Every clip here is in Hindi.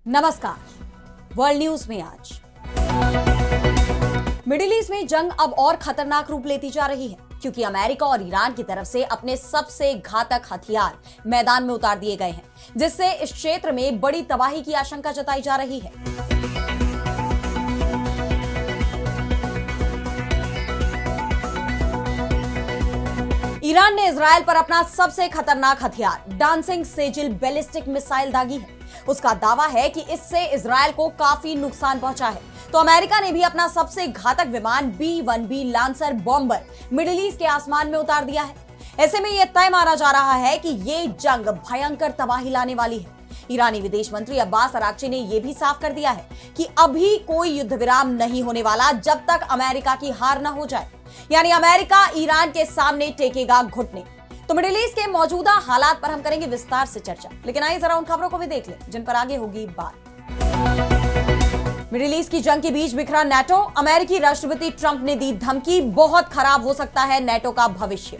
नमस्कार। वर्ल्ड न्यूज में आज मिडिल ईस्ट में जंग अब और खतरनाक रूप लेती जा रही है क्योंकि अमेरिका और ईरान की तरफ से अपने सबसे घातक हथियार मैदान में उतार दिए गए हैं, जिससे इस क्षेत्र में बड़ी तबाही की आशंका जताई जा रही है। ईरान ने इजरायल पर अपना सबसे खतरनाक हथियार डांसिंग सेजिल बैलिस्टिक मिसाइल दागी है। उसका दावा है कि इससे इजरायल को काफी नुकसान पहुंचा है। तो अमेरिका ने भी अपना सबसे घातक विमान B-1B lancer bomber middle east के आसमान में उतार दिया है। ऐसे में यह तय माना जा रहा है कि ये जंग भयंकर तबाही लाने वाली है। ईरानी विदेश मंत्री अब्बास अराक्ची ने यह भी साफ कर दिया है कि अभी कोई युद्ध विराम नहीं होने वाला जब तक अमेरिका की हार न हो जाए, यानी अमेरिका ईरान के सामने टेकेगा घुटने। तो मिडिल ईस्ट के मौजूदा हालात पर हम करेंगे विस्तार से चर्चा, लेकिन आइए जरा उन खबरों को भी देख लें जिन पर आगे होगी बात। मिडिल ईस्ट की जंग के बीच बिखरा नेटो, अमेरिकी राष्ट्रपति ट्रंप ने दी धमकी, बहुत खराब हो सकता है नेटो का भविष्य।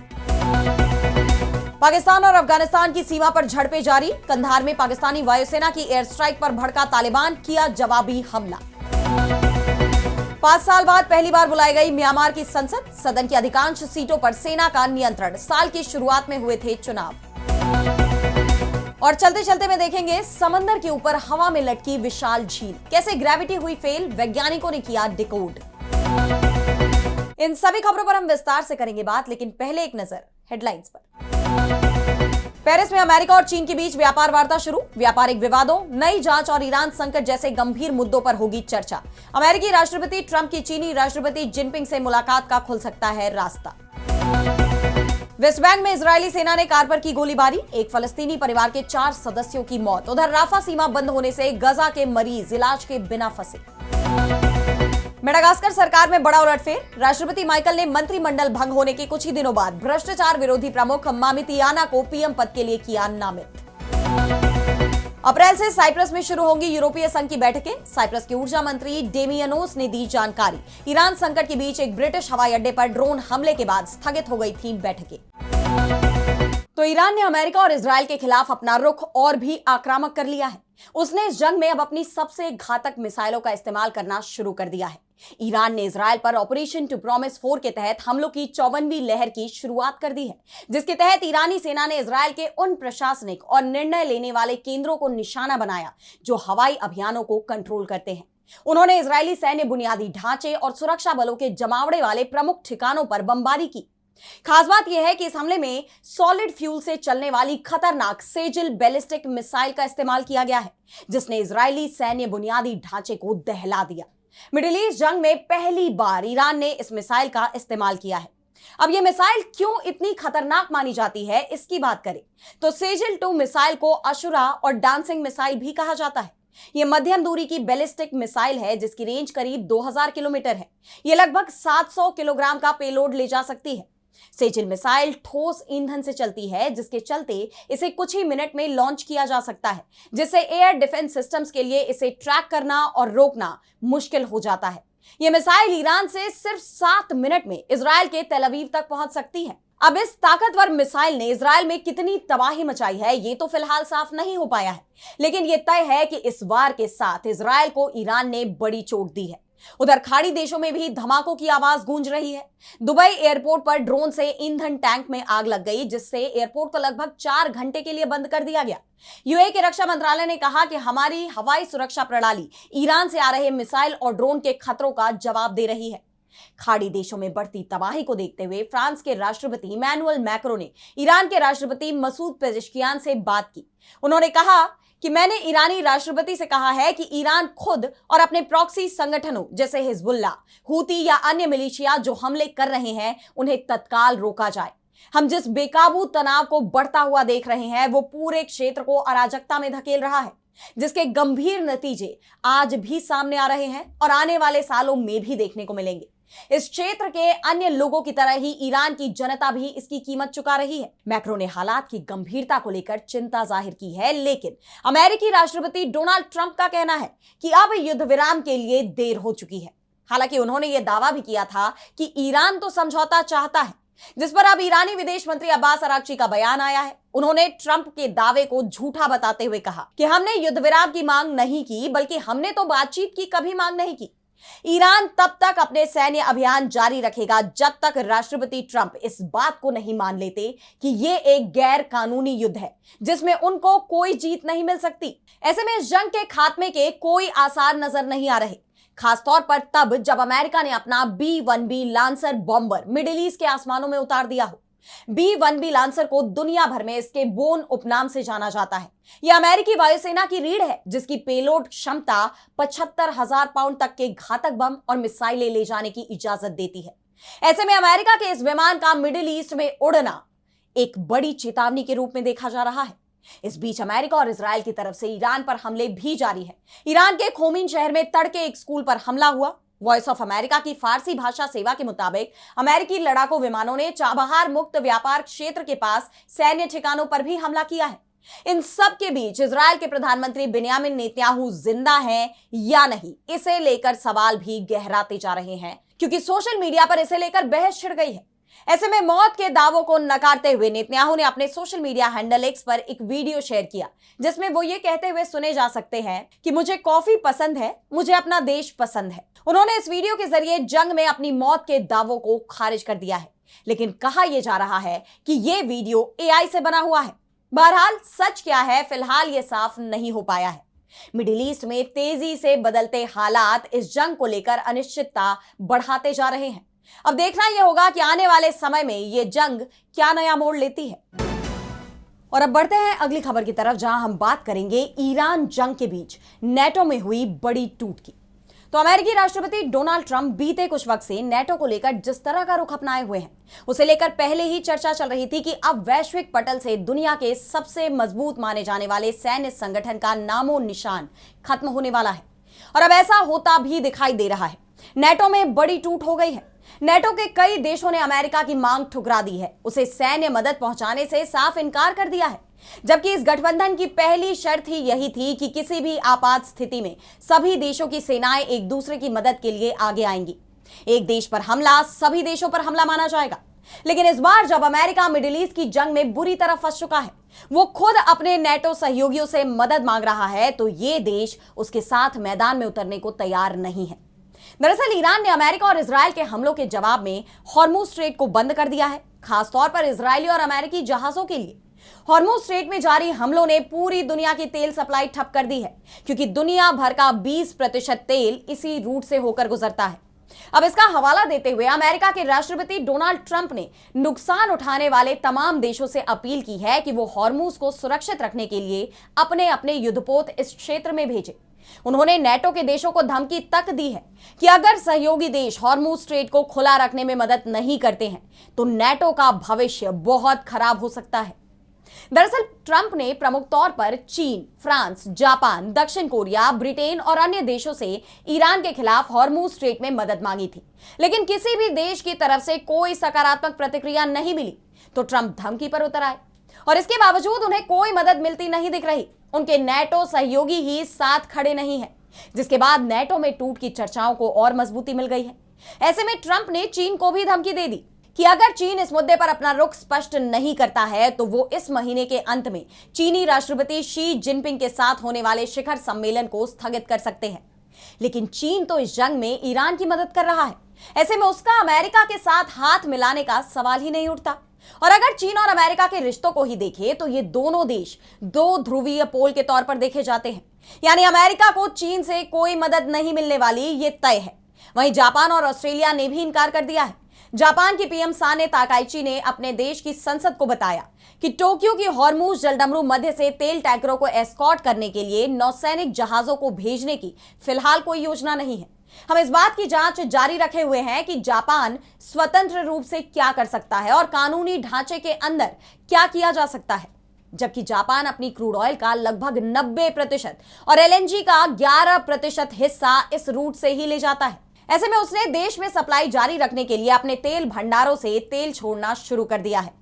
पाकिस्तान और अफगानिस्तान की सीमा पर झड़पें जारी, कंधार में पाकिस्तानी वायुसेना की एयर स्ट्राइक पर भड़का तालिबान, किया जवाबी हमला। 5 साल बाद पहली बार बुलाई गई म्यांमार की संसद, सदन की अधिकांश सीटों पर सेना का नियंत्रण, साल की शुरुआत में हुए थे चुनाव। और चलते चलते में देखेंगे समंदर के ऊपर हवा में लटकी विशाल झील, कैसे ग्रेविटी हुई फेल, वैज्ञानिकों ने किया डिकोड। इन सभी खबरों पर हम विस्तार से करेंगे बात, लेकिन पहले एक नजर हेडलाइंस पर। पेरिस में अमेरिका और चीन के बीच व्यापार वार्ता शुरू, व्यापारिक विवादों, नई जांच और ईरान संकट जैसे गंभीर मुद्दों पर होगी चर्चा। अमेरिकी राष्ट्रपति ट्रंप की चीनी राष्ट्रपति जिनपिंग से मुलाकात का खुल सकता है रास्ता। वेस्ट बैंक में इजरायली सेना ने कार पर की गोलीबारी, एक फलस्तीनी परिवार के 4 सदस्यों की मौत। उधर राफा सीमा बंद होने से गजा के मरीज इलाज के बिना फंसे। मेडागास्कर सरकार में बड़ा उलटफेर, राष्ट्रपति माइकल ने मंत्रिमंडल भंग होने के कुछ ही दिनों बाद भ्रष्टाचार विरोधी प्रमुख मामितियाना को पीएम पद के लिए किया नामित। अप्रैल से साइप्रस में शुरू होंगी यूरोपीय संघ की बैठकें, साइप्रस के ऊर्जा मंत्री डेमियनोस ने दी जानकारी। ईरान संकट के बीच एक ब्रिटिश हवाई अड्डे पर ड्रोन हमले के बाद स्थगित हो गई थी बैठकें। तो ईरान ने अमेरिका और इजरायल के खिलाफ अपना रुख और भी आक्रामक कर लिया है। उसने इस जंग में अब अपनी सबसे घातक मिसाइलों का इस्तेमाल करना शुरू कर दिया है। ईरान ने इजरायल पर ऑपरेशन टू प्रॉमिस 4 के तहत हमलों की 54वीं लहर की शुरुआत कर दी है, जिसके तहत ईरानी सेना ने इजरायल के उन प्रशासनिक और निर्णय लेने वाले केंद्रों को निशाना बनाया जो हवाई अभियानों को कंट्रोल करते हैं। उन्होंने इजरायली सैन्य बुनियादी ढांचे और सुरक्षा बलों के जमावड़े वाले प्रमुख ठिकानों पर बमबारी की। खास बात यह है कि इस हमले में सॉलिड फ्यूल से चलने वाली खतरनाक सेजिल बैलिस्टिक मिसाइल का इस्तेमाल किया गया है, जिसने इजरायली सैन्य बुनियादी ढांचे को दहला दिया। मिडिल ईस्ट जंग में पहली बार ईरान ने इस मिसाइल का इस्तेमाल किया है। अब यह मिसाइल क्यों इतनी खतरनाक मानी जाती है, इसकी बात करें तो सेजिल 2 मिसाइल को अशुरा और डांसिंग मिसाइल भी कहा जाता है। यह मध्यम दूरी की बैलिस्टिक मिसाइल है जिसकी रेंज करीब 2000 किलोमीटर है। यह लगभग 700 किलोग्राम का पेलोड ले जा सकती है। सेजिल मिसाइल ठोस ईंधन से चलती है, जिसके चलते इसे कुछ ही मिनट में लॉन्च किया जा सकता है, जिससे एयर डिफेंस सिस्टम्स के लिए इसे ट्रैक करना और रोकना मुश्किल हो जाता है। यह मिसाइल ईरान से सिर्फ 7 मिनट में इजरायल के तेल अवीव तक पहुंच सकती है। अब इस ताकतवर मिसाइल ने इजरायल में कितनी तबाही मचाई है ये तो फिलहाल साफ नहीं हो पाया है, लेकिन यह तय है कि इस वार के साथ इजरायल को ईरान ने बड़ी चोट दी है। उधर खाड़ी देशों में भी धमाकों की आवाज गूंज रही है। दुबई एयरपोर्ट पर ड्रोन से ईंधन टैंक में आग लग गई, जिससे एयरपोर्ट को लगभग 4 घंटे के लिए बंद कर दिया गया। यूएई के रक्षा मंत्रालय ने कहा कि हमारी हवाई सुरक्षा प्रणाली ईरान से आ रहे मिसाइल और ड्रोन के खतरों का जवाब दे रही है। खाड़ी देशों में बढ़ती तबाही को देखते हुए फ्रांस के राष्ट्रपति इमैनुअल मैक्रों ने ईरान के राष्ट्रपति मसूद पेजेश्कियान से बात की। उन्होंने कहा कि मैंने ईरानी राष्ट्रपति से कहा है कि ईरान खुद और अपने प्रॉक्सी संगठनों जैसे हिजबुल्ला, हूती या अन्य मिलिशिया जो हमले कर रहे हैं उन्हें तत्काल रोका जाए। हम जिस बेकाबू तनाव को बढ़ता हुआ देख रहे हैं वो पूरे क्षेत्र को अराजकता में धकेल रहा है, जिसके गंभीर नतीजे आज भी सामने आ रहे हैं और आने वाले सालों में भी देखने को मिलेंगे। इस क्षेत्र के अन्य लोगों की तरह ही ईरान की जनता भी इसकी कीमत चुका रही है। मैक्रो ने हालात की गंभीरता को लेकर चिंता जाहिर की है, लेकिन अमेरिकी राष्ट्रपति डोनाल्ड ट्रंप का कहना है कि अब युद्ध विराम के लिए देर हो चुकी है। हालांकि उन्होंने यह दावा भी किया था कि ईरान तो समझौता चाहता है, जिस पर अब ईरानी विदेश मंत्री अब्बास अरागची का बयान आया है। उन्होंने ट्रंप के दावे को झूठा बताते हुए कहा कि हमने युद्ध विराम की मांग नहीं की, बल्कि हमने तो बातचीत की कभी मांग नहीं की। ईरान तब तक अपने सैन्य अभियान जारी रखेगा जब तक राष्ट्रपति ट्रंप इस बात को नहीं मान लेते कि यह एक गैर कानूनी युद्ध है जिसमें उनको कोई जीत नहीं मिल सकती। ऐसे में इस जंग के खात्मे के कोई आसार नजर नहीं आ रहे, खासतौर पर तब जब अमेरिका ने अपना B-1B lancer bomber middle east के आसमानों में उतार दिया हो। B-1B लांसर को दुनिया भर में इसके बोन उपनाम से जाना जाता है। यह अमेरिकी वायुसेना की रीढ़ है जिसकी पेलोड क्षमता 75,000 पाउंड तक के घातक बम और मिसाइलें ले जाने की इजाजत देती है। ऐसे में अमेरिका के इस विमान का मिडिल ईस्ट में उड़ना एक बड़ी चेतावनी के रूप में देखा जा रहा है। इस बीच अमेरिका और इजराइल की तरफ से ईरान पर हमले भी जारी है। ईरान के खोमीन शहर में तड़के एक स्कूल पर हमला हुआ। वॉइस ऑफ अमेरिका की फारसी भाषा सेवा के मुताबिक अमेरिकी लड़ाकू विमानों ने चाबहार मुक्त व्यापार क्षेत्र के पास सैन्य ठिकानों पर भी हमला किया है। इन सब के बीच इजराइल के प्रधानमंत्री बेंयामिन नेतन्याहू जिंदा हैं या नहीं, इसे लेकर सवाल भी गहराते जा रहे हैं, क्योंकि सोशल मीडिया पर इसे लेकर बहस छिड़ गई है। ऐसे में मौत के दावों को नकारते हुए नेतन्याहू ने अपने सोशल मीडिया हैंडल एक्स पर एक वीडियो शेयर किया जिसमें वो ये कहते हुए सुने जा सकते हैं कि मुझे कॉफी पसंद है, मुझे अपना देश पसंद है। उन्होंने इस वीडियो के जरिए जंग में अपनी मौत के दावों को खारिज कर दिया है, लेकिन कहा यह जा रहा है कि यह वीडियो AI से बना हुआ है। बहरहाल सच क्या है, फिलहाल यह साफ नहीं हो पाया है। मिडिल ईस्ट में तेजी से बदलते हालात इस जंग को लेकर अनिश्चितता बढ़ाते जा रहे हैं। अब देखना यह होगा कि आने वाले समय में यह जंग क्या नया मोड़ लेती है। और अब बढ़ते हैं अगली खबर की तरफ, जहां हम बात करेंगे ईरान जंग के बीच नेटो में हुई बड़ी टूट की। तो अमेरिकी राष्ट्रपति डोनाल्ड ट्रंप बीते कुछ वक्त से नेटो को लेकर जिस तरह का रुख अपनाए हुए हैं, उसे लेकर पहले ही चर्चा चल रही थी कि अब वैश्विक पटल से दुनिया के सबसे मजबूत माने जाने वाले सैन्य संगठन का नामो निशान खत्म होने वाला है। और अब ऐसा होता भी दिखाई दे रहा है। नेटो में बड़ी टूट हो गई है। नेटो के कई देशों ने अमेरिका की मांग ठुकरा दी है, उसे सैन्य मदद पहुंचाने से साफ इनकार कर दिया है, जबकि इस गठबंधन की पहली शर्त ही यही थी कि किसी भी आपात स्थिति में सभी देशों की सेनाएं एक दूसरे की मदद के लिए आगे आएंगी। एक देश पर हमला सभी देशों पर हमला माना जाएगा। लेकिन इस बार जब अमेरिका मिडिल ईस्ट की जंग में बुरी तरह फंस चुका है, वो खुद अपने नेटो सहयोगियों से मदद मांग रहा है, तो ये देश उसके साथ मैदान में उतरने को तैयार नहीं है। दरअसल ईरान ने अमेरिका और इजराइल के हमलों के जवाब में हॉर्मुज स्ट्रेट को बंद कर दिया है, खासतौर पर इजरायली और अमेरिकी जहाजों के लिए। हॉर्मुज स्ट्रेट में जारी हमलों ने पूरी दुनिया की तेल सप्लाई ठप कर दी है, क्योंकि दुनिया भर का 20% तेल इसी रूट से होकर गुजरता है। अब इसका हवाला देते हुए अमेरिका के राष्ट्रपति डोनाल्ड ट्रंप ने नुकसान उठाने वाले तमाम देशों से अपील की है कि वो हॉर्मुज को सुरक्षित रखने के लिए अपने अपने युद्धपोत इस क्षेत्र में भेजें। उन्होंने नेटो के देशों को धमकी तक दी है कि अगर सहयोगी देश हॉर्मुज स्ट्रेट को खुला रखने में मदद नहीं करते हैं तो नेटो का भविष्य बहुत खराब हो सकता है। दरअसल ट्रंप ने प्रमुख तौर पर चीन, फ्रांस, जापान, दक्षिण कोरिया, ब्रिटेन और अन्य देशों से ईरान के खिलाफ हॉर्मुज स्ट्रेट में मदद मांगी थी, लेकिन किसी भी देश की तरफ से कोई सकारात्मक प्रतिक्रिया नहीं मिली, तो ट्रंप धमकी पर उतर आए। और इसके बावजूद उन्हें कोई मदद मिलती नहीं दिख रही। उनके नेटो सहयोगी ही साथ खड़े नहीं हैं, जिसके बाद नेटो में टूट की चर्चाओं को और मजबूती मिल गई है। ऐसे में ट्रंप ने चीन को भी धमकी दे दी कि अगर चीन इस मुद्दे पर अपना रुख स्पष्ट नहीं करता है तो वो इस महीने के अंत में चीनी राष्ट्रपति शी जिनपिंग के साथ होने वाले शिखर सम्मेलन को स्थगित कर सकते हैं। लेकिन चीन तो इस जंग में ईरान की मदद कर रहा है, ऐसे में उसका अमेरिका के साथ हाथ मिलाने का सवाल ही नहीं उठता। और अगर चीन और अमेरिका के रिश्तों को ही देखें तो ये दोनों देश दो ध्रुवीय पोल के तौर पर देखे जाते हैं, यानी अमेरिका को चीन से कोई मदद नहीं मिलने वाली, ये तय है। वहीं जापान और ऑस्ट्रेलिया ने भी इनकार कर दिया है। जापान की पीएम साने ताकाइची ने अपने देश की संसद को बताया कि टोक्यो की हॉर्मुज जलडमरू मध्य से तेल टैंकरों को एस्कॉर्ट करने के लिए नौसैनिक जहाजों को भेजने की फिलहाल कोई योजना नहीं है। हम इस बात की जांच जारी रखे हुए हैं कि जापान स्वतंत्र रूप से क्या कर सकता है और कानूनी ढांचे के अंदर क्या किया जा सकता है, जबकि जापान अपनी क्रूड ऑयल का लगभग 90% और LNG का 11% हिस्सा इस रूट से ही ले जाता है। ऐसे में उसने देश में सप्लाई जारी रखने के लिए अपने तेल भंडारों से तेल छोड़ना शुरू कर दिया है।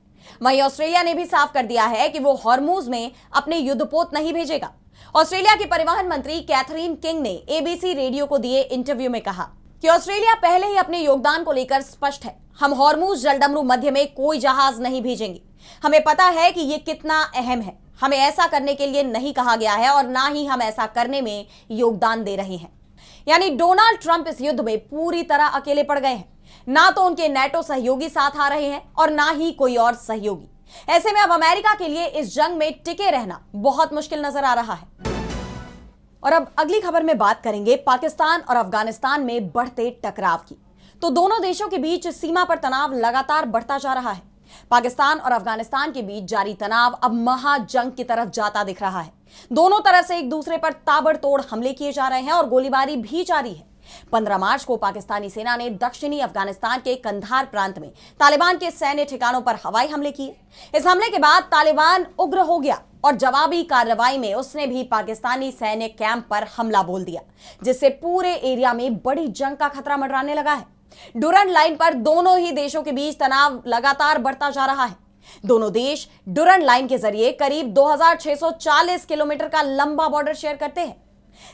वहीं ऑस्ट्रेलिया ने भी साफ कर दिया है कि वो हॉर्मुज में अपने युद्धपोत नहीं भेजेगा। ऑस्ट्रेलिया की परिवहन मंत्री कैथरीन किंग ने ABC रेडियो को दिए इंटरव्यू में कहा कि ऑस्ट्रेलिया पहले ही अपने योगदान को लेकर स्पष्ट है। हम हॉर्मुज जलडमरू मध्य में कोई जहाज नहीं भेजेंगे। हमें पता है कि यह कितना अहम है। हमें ऐसा करने के लिए नहीं कहा गया है और ना ही हम ऐसा करने में योगदान दे रहे हैं। यानी डोनाल्ड ट्रंप इस युद्ध में पूरी तरह अकेले पड़ गए हैं। ना तो उनके नेटो सहयोगी साथ आ रहे हैं और ना ही कोई और सहयोगी। ऐसे में अब अमेरिका के लिए इस जंग में टिके रहना बहुत मुश्किल नजर आ रहा है। और अब अगली खबर में बात करेंगे पाकिस्तान और अफगानिस्तान में बढ़ते टकराव की। तो दोनों देशों के बीच सीमा पर तनाव लगातार बढ़ता जा रहा है। पाकिस्तान और अफगानिस्तान के बीच जारी तनाव अब महाजंग की तरफ जाता दिख रहा है। दोनों तरफ से एक दूसरे पर ताबड़तोड़ हमले किए जा रहे हैं और गोलीबारी भी जारी है। 15 मार्च को पाकिस्तानी सेना ने दक्षिणी अफगानिस्तान के कंधार प्रांत में तालिबान के सैन्य ठिकानों पर हवाई हमले किए। इस हमले के बाद तालिबान उग्र हो गया और जवाबी कार्रवाई में उसने भी पाकिस्तानी सैन्य कैंप पर हमला बोल दिया, जिससे पूरे एरिया में बड़ी जंग का खतरा मंडराने लगा है। डुरंड लाइन पर दोनों ही देशों के बीच तनाव लगातार बढ़ता जा रहा है। दोनों देश डुरंड लाइन के जरिए करीब 2640 किलोमीटर का लंबा बॉर्डर शेयर करते हैं।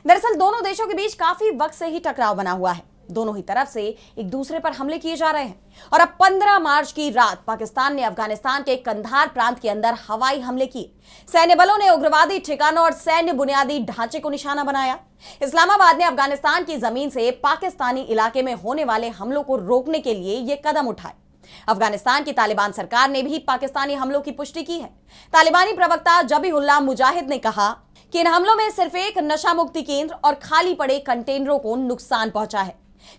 दरअसल दोनों देशों के बीच काफी वक्त से ही टकराव बना हुआ है। दोनों ही तरफ से एक दूसरे पर हमले किए जा रहे हैं और अब 15 मार्च की रात पाकिस्तान ने अफगानिस्तान के कंधार प्रांत के अंदर हवाई हमले किए। सैन्य बलों ने उग्रवादी ठिकानों और सैन्य बुनियादी ढांचे को निशाना बनाया। इस्लामाबाद ने अफगानिस्तान की जमीन से पाकिस्तानी इलाके में होने वाले हमलों को रोकने के लिए यह कदम उठाए। अफगानिस्तान की तालिबान सरकार ने भी पाकिस्तानी हमलों की पुष्टि की है। तालिबानी प्रवक्ता जबीहुल्लाह मुजाहिद ने कहा कि इन हमलों में सिर्फ एक नशा मुक्ति केंद्र और खाली पड़े कंटेनरों को नुकसान पहुंचा है,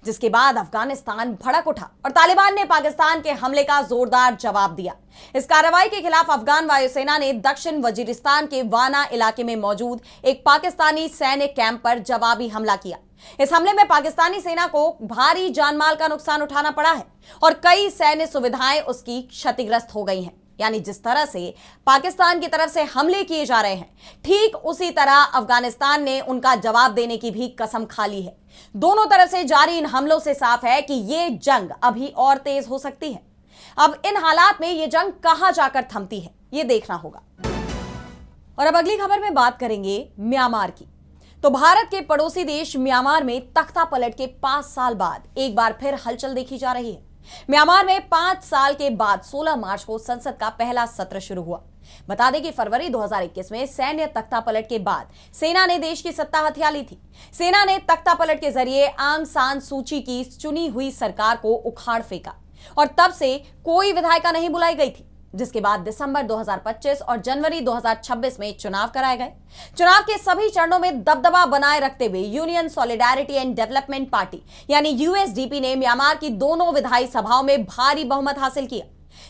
जिसके बाद अफगानिस्तान भड़क उठा और तालिबान ने पाकिस्तान के हमले का जोरदार जवाब दिया। इस कार्रवाई के खिलाफ अफगान वायुसेना ने दक्षिण वजीरिस्तान के वाना इलाके में मौजूद एक पाकिस्तानी सैन्य कैंप पर जवाबी हमला किया। इस हमले में पाकिस्तानी सेना को भारी जानमाल का नुकसान उठाना पड़ा है और कई सैन्य सुविधाएं उसकी क्षतिग्रस्त हो गई हैं। यानी जिस तरह से पाकिस्तान की तरफ से हमले किए जा रहे हैं, ठीक उसी तरह अफगानिस्तान ने उनका जवाब देने की भी कसम खा ली है। दोनों तरफ से जारी इन हमलों से साफ है कि यह जंग अभी और तेज हो सकती है। अब इन हालात में यह जंग कहां जाकर थमती है, यह देखना होगा। और अब अगली खबर में बात करेंगे म्यांमार की। तो भारत के पड़ोसी देश म्यांमार में तख्ता पलट के 5 साल बाद एक बार फिर हलचल देखी जा रही है। म्यांमार में 5 साल के बाद 16 मार्च को संसद का पहला सत्र शुरू हुआ। बता दें कि फरवरी 2021 में सैन्य तख्तापलट के बाद सेना ने देश की सत्ता हथिया ली थी। सेना ने तख्तापलट के जरिए आंग सान सूची की चुनी हुई सरकार को उखाड़ फेंका और तब से कोई विधायिका नहीं बुलाई गई थी, जिसके बाद दिसंबर 2025 और जनवरी 2026 में चुनाव कराए गए। चुनाव के सभी चरणों में दबदबा बनाए रखते हुए union solidarity and development party यानी यूएसडीपी ने म्यांमार की दोनों विधायी सभाओं में भारी बहुमत हासिल किया।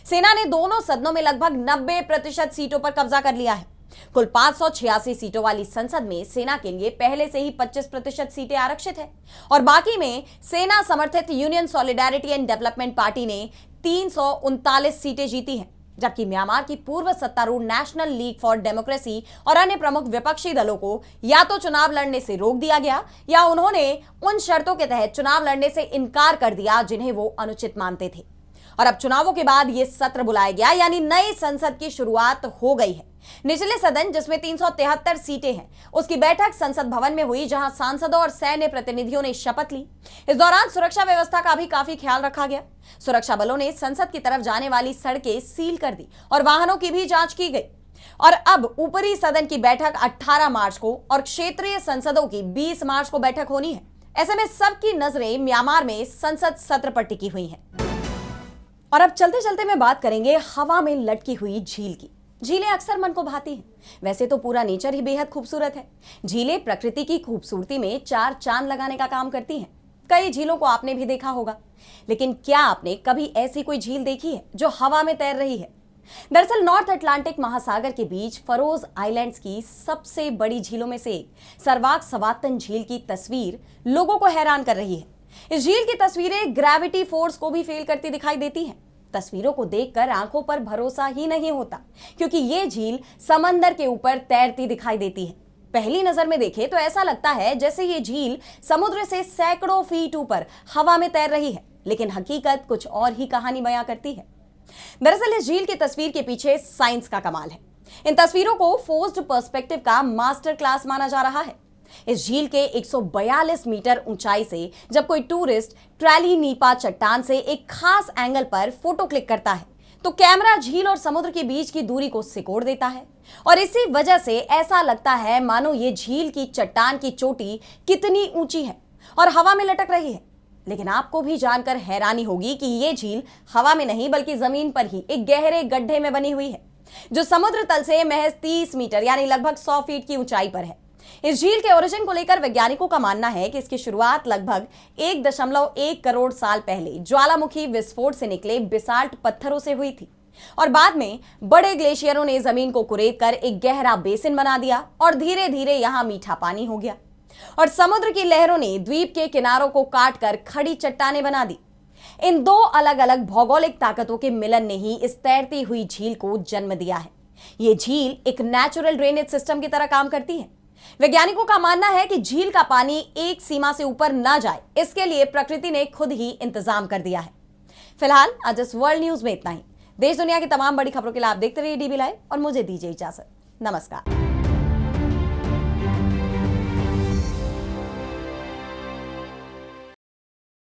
सेना ने दोनों सदनों में लगभग 90% सीटों पर कब्जा कर लिया है। कुल 586 सीटों वाली संसद में सेना के लिए पहले से ही 25% सीटें आरक्षित है और बाकी में सेना समर्थित union solidarity and development party ने 339 सीटें जीती हैं, जबकि म्यांमार की पूर्व सत्तारूढ़ नेशनल लीग फॉर डेमोक्रेसी और अन्य प्रमुख विपक्षी दलों को या तो चुनाव लड़ने से रोक दिया गया या उन्होंने उन शर्तों के तहत चुनाव लड़ने से इनकार कर दिया जिन्हें वो अनुचित मानते थे। और अब चुनावों के बाद यह सत्र बुलाया गया, यानी नई संसद की शुरुआत हो गई है। निचले सदन जिसमें 373 सीटें हैं, उसकी बैठक संसद भवन में हुई, जहां सांसदों और सैन्य प्रतिनिधियों ने शपथ ली। इस दौरान सुरक्षा व्यवस्था का भी काफी ख्याल रखा गया। सुरक्षा बलों ने संसद की तरफ जाने वाली सड़कें सील कर दी और वाहनों की भी जांच की गई। और अब ऊपरी सदन की बैठक 18 मार्च को और क्षेत्रीय संसदों की 20 मार्च को बैठक होनी है। ऐसे में सबकी नजरें म्यांमार में संसद सत्र पर टिकी हुई हैं। और अब चलते चलते मैं बात करेंगे हवा में लटकी हुई झील की। झीलें अक्सर मन को भाती हैं। वैसे तो पूरा नेचर ही बेहद खूबसूरत है। झीलें प्रकृति की खूबसूरती में 4 चांद लगाने का काम करती हैं। कई झीलों को आपने भी देखा होगा, लेकिन क्या आपने कभी ऐसी कोई झील देखी है जो हवा में तैर रही है? दरअसल नॉर्थ अटलांटिक महासागर के बीच फरोज आइलैंड्स की सबसे बड़ी झीलों में से एक सरवाक सवातन झील की तस्वीर लोगों को हैरान कर रही है। इस झील की तस्वीरें ग्रेविटी फोर्स को भी फेल करती दिखाई देती हैं। तस्वीरों को देखकर आंखों पर भरोसा ही नहीं होता, क्योंकि ये झील समंदर के ऊपर तैरती दिखाई देती है। पहली नजर में देखें तो ऐसा लगता है जैसे ये झील समुद्र से सैकड़ों फीट ऊपर हवा में तैर रही है, लेकिन हकीकत कुछ और ही कहानी बयां करती है। दरअसल इस झील की तस्वीर के पीछे साइंस का कमाल है। इन तस्वीरों को फोर्स्ड पर्सपेक्टिव का मास्टर क्लास माना जा रहा है। इस झील के 142 मीटर ऊंचाई से जब कोई टूरिस्ट ट्रैली नीपा चट्टान से एक खास एंगल पर फोटो क्लिक करता है तो कैमरा झील और समुद्र के बीच की दूरी को सिकोड़ देता है और इसी वजह से ऐसा लगता है मानो ये झील की चट्टान की चोटी कितनी ऊंची है और हवा में लटक रही है। लेकिन आपको भी जानकर हैरानी होगी कि ये झील हवा में नहीं बल्कि जमीन पर ही एक गहरे गड्ढे में बनी हुई है जो समुद्र तल से महज 30 मीटर यानी लगभग 100 फीट की ऊंचाई पर है। इस झील के ओरिजिन को लेकर वैज्ञानिकों का मानना है कि इसकी शुरुआत लगभग 1.1 करोड़ साल पहले ज्वालामुखी विस्फोट से निकले बेसाल्ट पत्थरों से हुई थी और बाद में बड़े ग्लेशियरों ने जमीन को कुरेद कर एक गहरा बेसिन बना दिया और धीरे धीरे यहां मीठा पानी हो गया और समुद्र की लहरों ने द्वीप के किनारों को काटकर खड़ी चट्टानें बना दी। इन दो अलग अलग भौगोलिक ताकतों के मिलन ने ही इस तैरती हुई झील को जन्म दिया है। यह झील एक नेचुरल ड्रेनेज सिस्टम की तरह काम करती है। वैज्ञानिकों का मानना है कि झील का पानी एक सीमा से ऊपर ना जाए, इसके लिए प्रकृति ने खुद ही इंतजाम कर दिया है। फिलहाल आज इस वर्ल्ड न्यूज में इतना ही। देश दुनिया की तमाम बड़ी खबरों के लिए आप देखते रहिए डीबी लाइव और मुझे दीजिए इजाजत। नमस्कार।